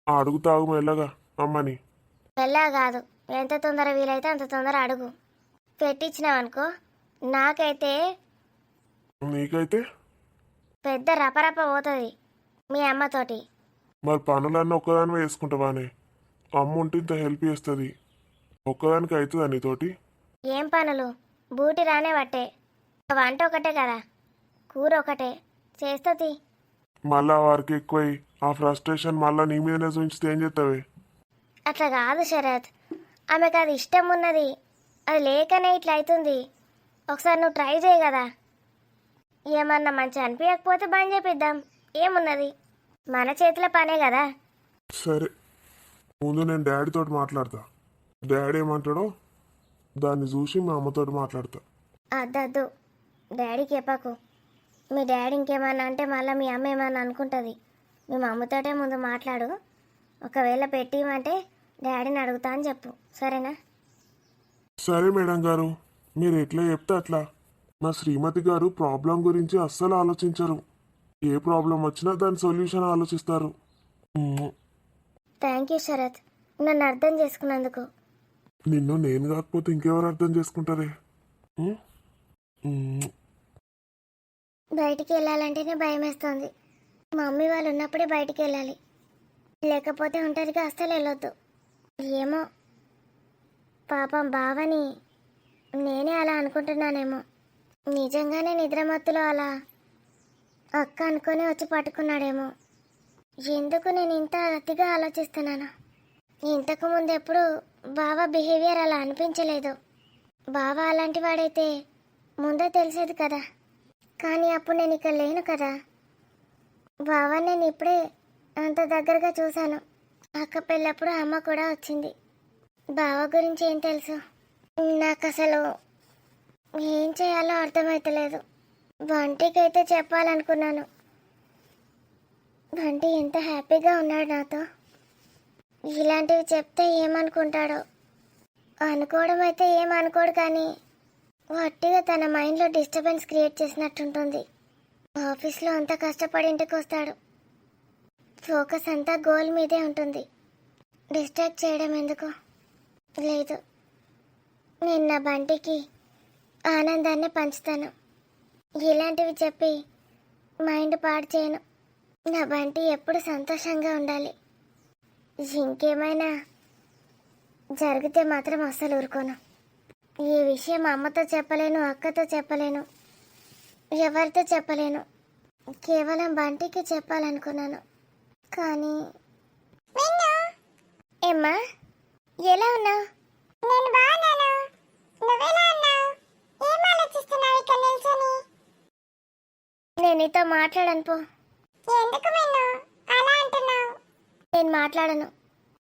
అడుగుతావు మెల్లగా అమ్మని.
వెళ్ళా కాదు, ఎంత తొందర వీలైతే అంత తొందర అడుగు. పెట్టించినావనుకో నాకైతే
నీకైతే
పెద్ద రపరప పోతుంది మీ అమ్మతోటి.
మరి పనులన్నీ ఒక్కదాని వేసుకుంటావానే? అమ్మ ఉంటే ఇంత హెల్ప్ చేస్తుంది, ఒక్కదానికి అవుతుందా నీతోటి?
ఏం పనులు? బూటి రానే పట్టే. వంట ఒకటే కదా, కూర ఒకటే చేస్తుంది.
మళ్ళా వారికి ఎక్కువై ఆ ఫ్రస్ట్రేషన్ మళ్ళా నీ మీదనే చూపించితే ఏం చేస్తావే?
అట్లా కాదు శరత్, ఆమెకు అది ఇష్టం ఉన్నది, అది లేకనే ఇట్లా అవుతుంది. ఒకసారి నువ్వు ట్రై చేయి కదా. ఏమన్నా మంచి అనిపించకపోతే బంద్ చేపిద్దాం, ఏమున్నది, మన చేతిలో పనే కదా.
సరే, ముందు నేను డాడీతో మాట్లాడతా. డాడీ ఏమంటాడో దాన్ని చూసి మా అమ్మతో మాట్లాడతా.
అద్దద్దు, డాడీకి చెప్పకు. మీ డాడీ ఇంకేమన్నా అంటే మళ్ళీ మీ అమ్మ ఏమన్నా అనుకుంటుంది. మీ అమ్మతోటే ముందు మాట్లాడు. ఒకవేళ పెట్టిమంటే డాడీని అడుగుతా అని చెప్పు, సరేనా?
సరే మేడం గారు, మీరు ఎట్లా చెప్తే అట్లా. మా శ్రీమతి గారు ప్రాబ్లం గురించి అస్సలు ఆలోచించరు. ఏ ప్రాబ్లం వచ్చినా దాని సొల్యూషన్ ఆలోచిస్తారు.
థ్యాంక్ యూ శరత్, నన్ను అర్థం చేసుకున్నందుకు.
నిన్ను నేను కాకపోతే ఇంకెవరు అర్థం చేసుకుంటారే. ఉమ్, ఉమ్,
బయటికి వెళ్ళాలంటేనే భయం వేస్తుంది. మా మమ్మీ వాళ్ళు ఉన్నప్పుడే బయటికి వెళ్ళాలి, లేకపోతే ఒంటరిగా అస్సలు వెళ్ళొద్దు. ఏమో పాపం బావని నేనే అలా అనుకుంటున్నానేమో. నిజంగానే నిద్రమత్తులో అలా అక్క అనుకొని వచ్చి పట్టుకున్నాడేమో. ఎందుకు నేను ఇంత అతిగా ఆలోచిస్తున్నాను? ఇంతకు ముందు ఎప్పుడు బావ బిహేవియర్ అలా అనిపించలేదు. బావ అలాంటి వాడైతే ముందే తెలిసేది కదా. కానీ అప్పుడు నేను ఇక్కడ లేను కదా. బావ నేను ఇప్పుడే అంత దగ్గరగా చూశాను. అక్క పెళ్ళప్పుడు అమ్మ కూడా వచ్చింది. బావ గురించి ఏం తెలుసు? నాకు అసలు ఏం చేయాలో అర్థమవుతలేదు. బంటికైతే చెప్పాలనుకున్నాను. బంటి ఎంత హ్యాపీగా ఉన్నాడు నాతో. ఇలాంటివి చెప్తే ఏమనుకుంటాడో. అనుకోవడం అయితే ఏమనుకోడు, కానీ వట్టిగా తన మైండ్లో డిస్టర్బెన్స్ క్రియేట్ చేసినట్టుంటుంది. ఆఫీస్లో అంతా కష్టపడి ఇంటికి వస్తాడు. ఫోకస్ అంతా గోల్ మీదే ఉంటుంది. డిస్ట్రాక్ట్ చేయడం ఎందుకు? లేదు, నేను నా బంటికి ఆనందాన్ని పంచుతాను. ఇలాంటివి చెప్పి మైండ్ పాడు చేయను. నా బంటి ఎప్పుడు సంతోషంగా ఉండాలి. ఇంకేమైనా జరిగితే మాత్రం అస్సలు ఊరుకోను. ఈ విషయం అమ్మతో చెప్పలేను, అక్కతో చెప్పలేను, ఎవరితో చెప్పలేను. కేవలం బంటికి చెప్పాలనుకున్నాను. కానీ ఏమ్మా, ఎలా ఉన్నావు? నేను బాగున్నాను. నువ్వెలా ఉన్నావు? ఏం ఆలోచిస్తున్నావు ఇక్కడ నిల్చొని? నేను నీతో మాట్లాడను పో. ఎందుకు మిన్ను అలా అంటున్నావు? నేను మాట్లాడను.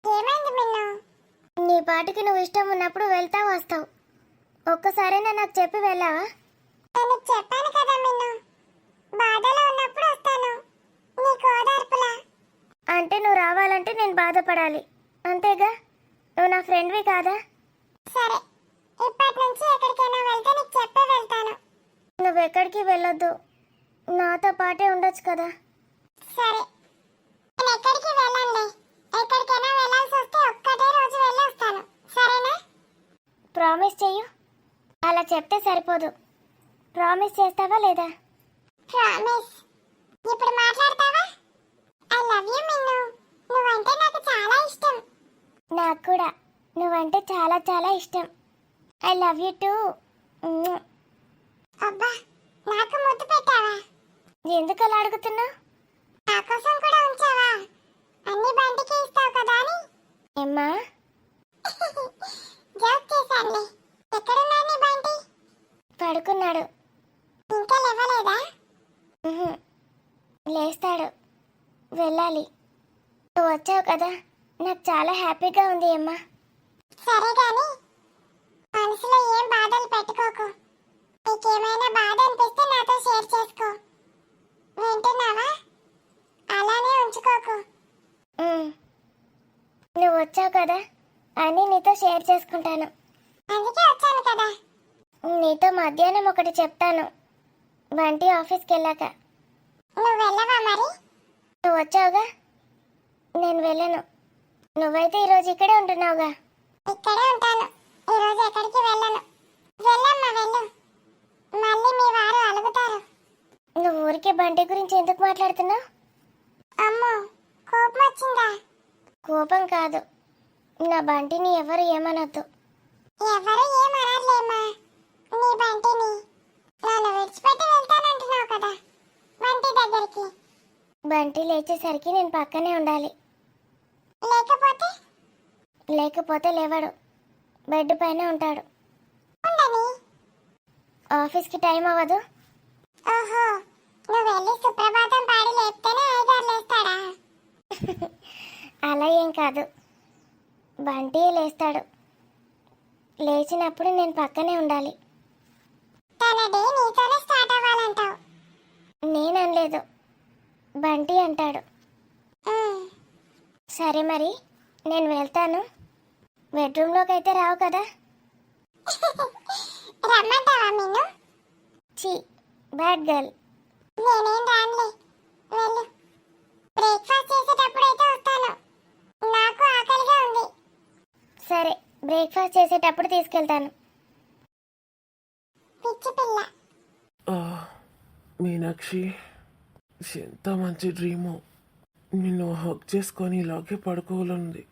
ఏమైంది మిన్ను? నీ పాటికి నువ్వు ఇష్టం ఉన్నప్పుడు వెళ్తావు వస్తావు. ఒక్కసారైనా నాకు చెప్పి వెళ్ళావా? నేను చెప్పాను కదా మిన్ను, బాధలో ఉన్నప్పుడు వస్తాను, నీకు ఓదార్పులా. అంటే నువ్వు రావాలంటే నేను బాధపడాలి, అంతేగా? నువ్వు నా ఫ్రెండ్వి కాదా? సరే, ఇప్పటి నుంచి ఎక్కడికైనా వెళ్తే నీకు చెప్పే వెళ్తాను. నువ్వు ఎక్కడికి వెళ్ళొద్దు, నాతో పాటే ఉండొచ్చు కదా. సరే, నేను ఎక్కడికి వెళ్ళండి. ఎక్కడికైనా వెళ్ళాల్సి వస్తే ఒక్కటే రోజు వెళ్ళొస్తాను, సరేనా? ప్రామిస్ చెయ్యు. అలా చెప్తే సరిపోదు, ప్రామిస్ చేస్తావా లేదా? ప్రామిస్. ఇప్పుడు మాట్లాడతావా? ఐ లవ్ యు మిన్ను, నువ్వంటే నాకు చాలా ఇష్టం. నాకు కూడా నువ్వంటే చాలా చాలా ఇష్టం. I love you two. అబ్బా, నాకు ముద్దు పెట్టావా? ఎందుకు అలా అడుగుతున్నావు? నా కోసం కూడా ఉంచావా? అన్ని బంటికి ఇస్తావు కదా అని. ఏమ్మా? జోక్ చేశానులే. ఎక్కడున్నాడు నీ బంటి? పడుకున్నాడు. ఇంకా లేవలేదా? లేస్తాడు, వెళ్ళాలి. నువ్వు వచ్చావు కదా, నాకు చాలా హ్యాపీగా ఉంది అమ్మా. సరే గాని మనసులో ఏం బాధలు పెట్టుకోకు. నీకేమైనా బాధ అనిపిస్తే నాతో షేర్ చేసుకో, వింటున్నావా? అలానే ఉంచుకోకు. నువ్వు వచ్చావు కదా అని నీతో షేర్ చేసుకుంటాను. అందుకే వచ్చాను కదా. నీతో మధ్యాహ్నం ఒకటి చెప్తాను, బంటి ఆఫీస్కి వెళ్ళాక. నువ్వు వెళ్ళవా మరి? నువ్వు వచ్చావుగా, నేను వెళ్ళను. నువ్వైతే ఈరోజు ఇక్కడే ఉంటున్నావుగా. ఇక్కడే ఉంటాను, ఈరోజు ఎక్కడికి వెళ్ళను. వెళ్ళమ్మా వెళ్ళు, మళ్ళీ మీ వారు అలుగుతారు. నువ్వు ఊరికే బంటి గురించి ఎందుకు మాట్లాడుతున్నావు? అమ్మో, కోపం వచ్చిందా? కోపం కాదు, నా బంటిని ఎవరు ఏమనొద్దు. ఎవరు ఏమనర్లేమ్మా, నీ బంటిని నన్ను విడిచిపెట్టి వెళ్తానంటున్నావు కదా బంటి దగ్గరికి. బంటి లేచేసరికి నేను పక్కనే ఉండాలి. లేకపోతే లేవడు, బెడ్ పైన ఉంటాడు. ఆఫీస్కి టైం అవ్వదు. ఓహో, నువ్వు వెళ్ళి సుప్రభాతం పాడి లేపితేనే ఐదారు లేస్తాడా? అలా ఏం కాదు, బంటి లేస్తాడు. లేచినప్పుడు నేను పక్కనే ఉండాలి. తన డే నీతోనే స్టార్ట్ అవ్వాలంటావు. నేననలేదు, బంటి అంటాడు. సరే మరి నేను వెళ్తాను. బెడ్రూమ్లోకి అయితే రావు కదా?
రమ్మంటావా మీను?
చి, బ్యాడ్ గర్ల్.
నేనేం రానులే, వెళ్ళు. బ్రేక్ఫాస్ట్ చేసేటప్పుడు అయితే వస్తాను, నాకు ఆకలిగా ఉంది.
సరే, బ్రేక్ఫాస్ట్ చేసేటప్పుడు తీసుకెళ్తాను.
పిచ్చి పిల్ల.
ఆ, మీనాక్షి, ఎంత మంచి డ్రీము. నిన్ను హక్ చేసుకొని ఇలాగే పడుకోవాలంది.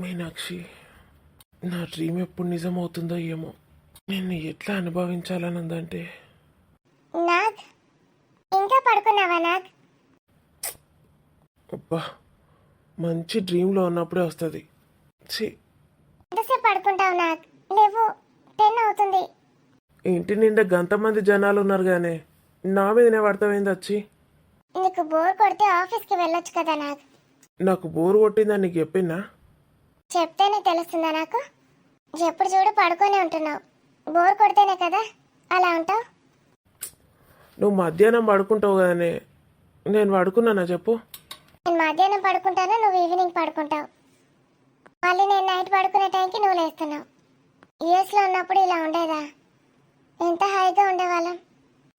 మీనాక్షి, నా డ్రీమ్ ఎప్పుడు నిజమవుతుందో ఏమో. నిన్ను ఎట్లా అనుభవించాలనుందంటే.
నాగ్, ఇంకా పడుకున్నావా నాగ్?
అబ్బా, మంచి డ్రీమ్లో ఉన్నప్పుడే వస్తుంది. ఛీ,
ఎంతసేపు పడుకుంటావు నాగ్? లేవు, 10 అవుతుంది.
ఇంటి నిండా గంతమంది జనాలు ఉన్నారు గానే నా మీదనే పడతావేంది వచ్చి?
నీకు బోర్ కొడితే ఆఫీస్కి వెళ్ళొచ్చు కదా నాగ్?
నాకు బోరు కొట్టిందని నీకు చెప్పినా?
చెప్తేనే తెలుస్తుందా నాకు? ఎప్పుడు చూడు పడుకొని ఉంటున్నావు. బోర్ కొడితేనే కదా అలా ఉంటావు.
నువ్వు మధ్యాహ్నం పడుకుంటావు కదనే, నేను పడుకున్నానా చెప్పు?
నేను మధ్యాహ్నం పడుకుంటాను, నువ్వు ఈవినింగ్ పడుకుంటావు. మళ్ళీ నేను నైట్ పడుకునే టైంకి నువ్వు లేస్తున్నావు. యూఎస్లో ఉన్నప్పుడు ఇలా ఉండేదా? ఎంత హాయిగా ఉండేవాళ్ళం,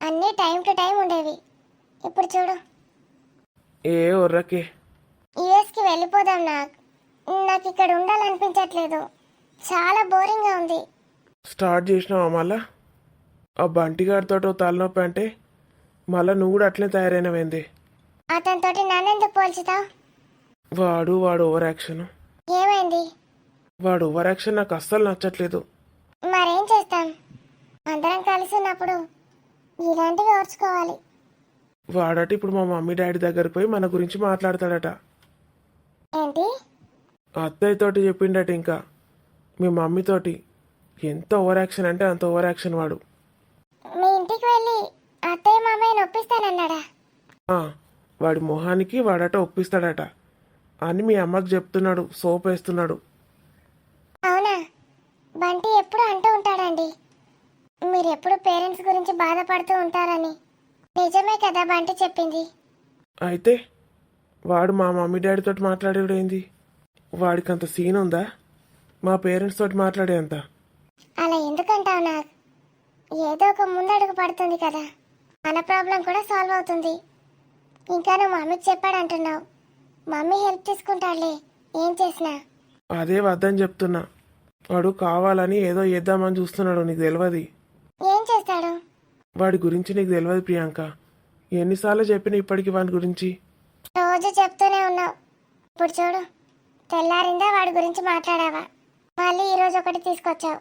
అన్నీ టైం టు టైం ఉండేవి. ఇప్పుడు చూడు.
ఏ ఒర్రకే.
యూఎస్కి వెళ్ళిపోదాం నాకు ఇక్కడ ఉండాలనిపించట్లేదు. చాలా బోరింగ్గా ఉంది.
స్టార్ట్ చేసినావా మళ్ళా? ఆ బంటిగాడితో తలనొప్పి అంటే మళ్ళా నువ్వు కూడా అట్లనే తయారైనవేంది?
అతనితోటి నన్నెందుకు పోల్చుతావు?
వాడు ఓవర్ యాక్షన్.
ఏమైంది?
వాడు ఓవర్ యాక్షన్ నాకు అస్సలు నచ్చట్లేదు.
మరేం చేస్తాం, అందరం కలిసి ఉన్నప్పుడు ఇలాంటివి ఓర్చుకోవాలి.
వాడట ఇప్పుడు మా మమ్మీ డాడీ దగ్గరికి పోయి మన గురించి మాట్లాడతాడట.
ఏంటి?
అత్తయ్యతోటి చెప్పిండట, ఇంకా మీ మమ్మీతోటి. ఎంత ఓవర్ యాక్షన్ అంటే అంత ఓవర్ యాక్షన్ వాడు.
మీ ఇంటికి వెళ్ళి అత్తయ్య మామయ్యని ఒప్పిస్తానన్నాడా?
ఆ, వాడి మొహానికి వాడట ఒప్పిస్తాడట అని మీ అమ్మకి చెప్తున్నాడు, సోప్ వేస్తున్నాడు.
అవునా? బంటి ఎప్పుడు అంటూ ఉంటాడండి, మీరు ఎప్పుడు పేరెంట్స్ గురించి బాధపడుతూ ఉంటారని. నిజమే కదా బంటి చెప్పింది?
అయితే వాడు మా మమ్మీ డాడీతో మాట్లాడేడు ఏంది? వాడికి అంత సీన్ ఉందా మా పేరెంట్స్ తోటి మాట్లాడే అంత?
అలా ఎందుకంటావు నాకు? ఏదో ఒక ముందడుగు పడుతుంది కదా, మన ప్రాబ్లం కూడా సాల్వ్ అవుతుంది. ఇంకా నువ్వు మమ్మీకి చెప్పాడంటున్నావు. మమ్మీ హెల్ప్ తీసుకుంటాడులే ఏం చేసినా.
అదే వద్దని చెప్తున్నా. వాడు కావాలని ఏదో చేద్దామని చూస్తున్నాడు, నీకు తెలియదు.
ఏం చేస్తాడు?
వాడి గురించి నీకు తెలియదు ప్రియాంక. ఎన్నిసార్లు చెప్పినా ఇప్పటికి వాడి గురించి.
రోజు చెప్తూనే ఉన్నావు. ఇప్పుడు చూడు, తెల్లారిందా వాడి గురించి మాట్లాడావా? మళ్ళీ ఈరోజు ఒకటి తీసుకొచ్చావు.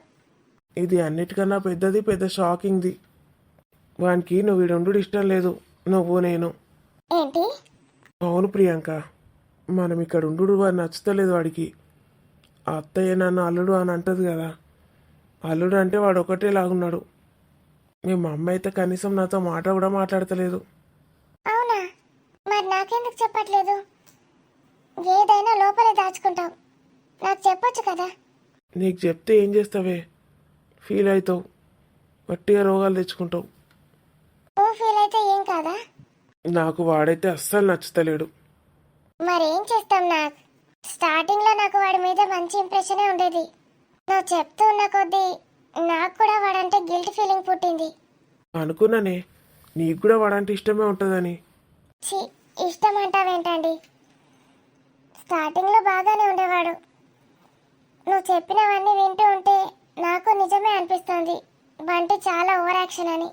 ఇది అన్నిటికన్నా పెద్ద షాకింగ్ది. వానికి నువ్వు వీడుండు ఇష్టం లేదు, నువ్వు నేను.
ఏంటి?
అవును ప్రియాంక, మనం ఇక్కడ ఉండు వాడు నచ్చుతలేదు వాడికి. ఆ అత్తయ్య నన్ను అల్లుడు అని అంటది కదా, అల్లుడు అంటే వాడు ఒకటే లాగున్నాడు. మేము అమ్మ అయితే కనీసం నాతో మాట కూడా మాట్లాడతలేదు.
అవునా? మరి నాకెందుకు చెప్పట్లేదు? ఏదైనా లోపలే దాచుకుంటావు, నాకు చెప్పొచ్చు కదా.
నీకు చెప్తే ఏం చేస్తావే? ఫీల్ అవుతావు, గట్టిగా రోగాలు తెచ్చుకుంటావు.
నువ్వు ఫీల్ అయితే ఏం కాదా?
నాకు వాడైతే అస్సలు నచ్చుతలేడు.
మరేం చేస్తాం నాకు? స్టార్టింగ్లో నాకు వాడి మీద మంచి ఇంప్రెషనే ఉండేది. నువ్వు చెప్తూ ఉన్న కొద్దీ నాకు కూడా వాడంటే గిల్ట్ ఫీలింగ్ పుట్టింది.
అనుకున్నానే నీకు కూడా వాడంటే ఇష్టమే ఉంటుందని.
ఛీ, ఇష్టం అంటావేంటండి? స్టార్టింగ్లో బాగానే ఉండేవాడు. నువ్వు చెప్పినవన్నీ వింటూ ఉంటే నాకు నిజమే అనిపిస్తుంది బంటి చాలా ఓవర్ యాక్షన్ అని.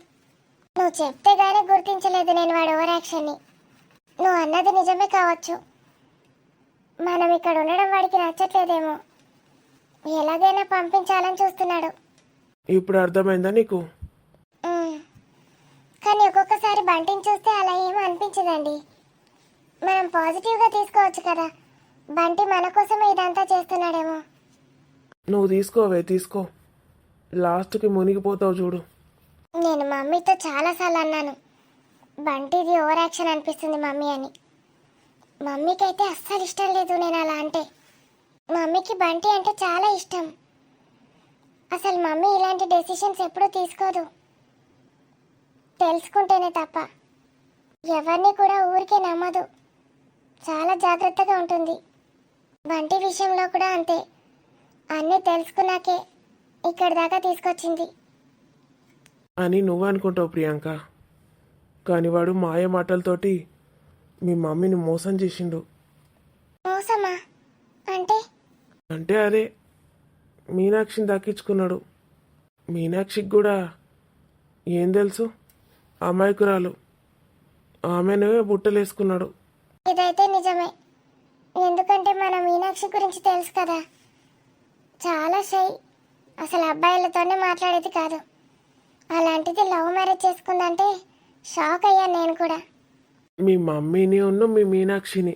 నువ్వు చెప్తే గానీ గుర్తించలేదు నేను వాడు ఓవర్ యాక్షన్ని. నువ్వు అన్నది నిజమే కావచ్చు. మనం ఇక్కడ ఉండడం వాడికి నచ్చట్లేదేమో, ఎలాగైనా పంపించాలని చూస్తున్నాడు.
ఇప్పుడు అర్థమైందా నీకు?
కానీ ఒక్కొక్కసారి బంటిని చూస్తే అలా ఏమీ అనిపించదండి. మనం పాజిటివ్గా తీసుకోవచ్చు కదా, బంటి మన కోసమే ఇదంతా చేస్తున్నాడేమో.
నువ్వు తీసుకో, లాస్ట్కి మునిగిపోతావు చూడు.
నేను మమ్మీతో చాలాసార్లు అన్నాను, బంటిది ఓవర్ యాక్షన్ అనిపిస్తుంది మమ్మీ అని. మమ్మీకి అయితే అస్సలు ఇష్టం లేదు నేను అలా అంటే. మమ్మీకి బంటి అంటే చాలా ఇష్టం. అసలు మమ్మీ ఇలాంటి డెసిషన్స్ ఎప్పుడూ తీసుకోదు. తెలుసుకుంటేనే తప్ప ఎవరిని కూడా ఊరికే నమ్మదు. చాలా జాగ్రత్తగా ఉంటుంది. బంటి విషయంలో కూడా అంతే. అన్నీ తెలుసుకున్నాకే ఇక్కడి దాకా తీసుకొచ్చింది.
అని నువ్వు అనుకుంటావు ప్రియాంక, కానీ వాడు మాయ మాటలతోటి మీ మమ్మీని మోసం చేసిండు.
మోసమా అంటే?
అంటే అదే, మీనాక్షిని దక్కించుకున్నాడు. మీనాక్షికి కూడా ఏం తెలుసు, అమాయకురాలు, ఆమెనే బుట్టలేసుకున్నాడు.
ఇదైతే నిజమే. ఎందుకంటే మన మీనాక్షి గురించి తెలుసు కదా, చాలా షై. అసలు అబ్బాయిలతోనే మాట్లాడేది కాదు. అలాంటిది లవ్ మ్యారేజ్ చేసుకుందంటే షాక్ అయ్యాను నేను కూడా.
మీ మమ్మీని ఉన్ను మీ మీనాక్షిని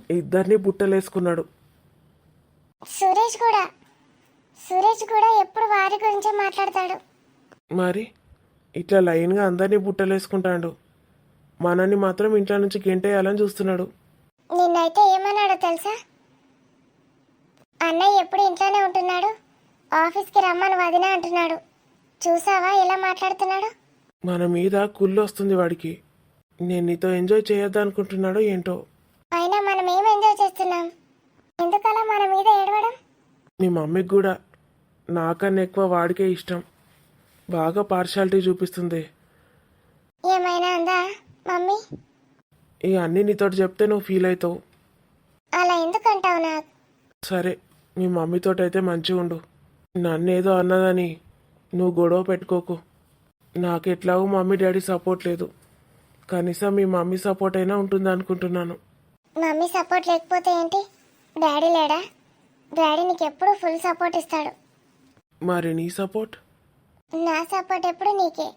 ఇద్దరిని బుట్టలేసుకున్నాడు.
సురేష్ కూడా ఎప్పుడు వారి గురించే మాట్లాడతాడు.
మరి ఇట్లా లైన్గా అందరినీ బుట్టలేసుకుంటాడు. మనని మాత్రం ఇంట్లో నుంచి గెంటేయాలని చూస్తున్నాడు.
నిన్నైతే ఏమన్నాడో తెలుసా? అన్నయ్య ఎప్పుడు ఇంట్లోనే ఉంటున్నాడు, ఆఫీస్కి రమ్మని వదిన అంటున్నాడు. చూసావా ఎలా మాట్లాడుతున్నాడు?
మన మీద కుళ్ళు వస్తుంది వాడికి. నేను నీతో ఎంజాయ్ చేయొద్దనుకుంటున్నాడో ఏంటో.
అయినా మనం ఏం ఎంజాయ్ చేస్తున్నాం? ఎందుకలా మన మీద ఏడవడం?
మీ మమ్మీకి కూడా నాకన్నా ఎక్కువ వాడికే ఇష్టం. బాగా పార్షాలిటీ చూపిస్తుంది.
ఏమైనా అందా మమ్మీ?
ఈ అన్నీ నీతోటి చెప్తే నువ్వు ఫీల్ అవుతావు.
అలా ఎందుకంటావు? నాకు
సరే, మీ మమ్మీతోటి అయితే మంచిగా ఉండు. నన్నేదో అన్నదని నువ్వు గొడవ పెట్టుకోకు. నాకు ఎట్లాగో మమ్మీ డాడీ సపోర్ట్ లేదు. కనీసం మీ మమ్మీ సపోర్ట్ అయినా ఉంటుంది అనుకుంటున్నాను.
మమ్మీ సపోర్ట్ లేకపోతే ఏంటి? డాడీ లేడా? డాడీ నీకు ఎప్పుడు ఫుల్ సపోర్ట్ ఇస్తాడు.
మరి నీ సపోర్ట్?
నా సపోర్ట్ ఎప్పుడు నీకే.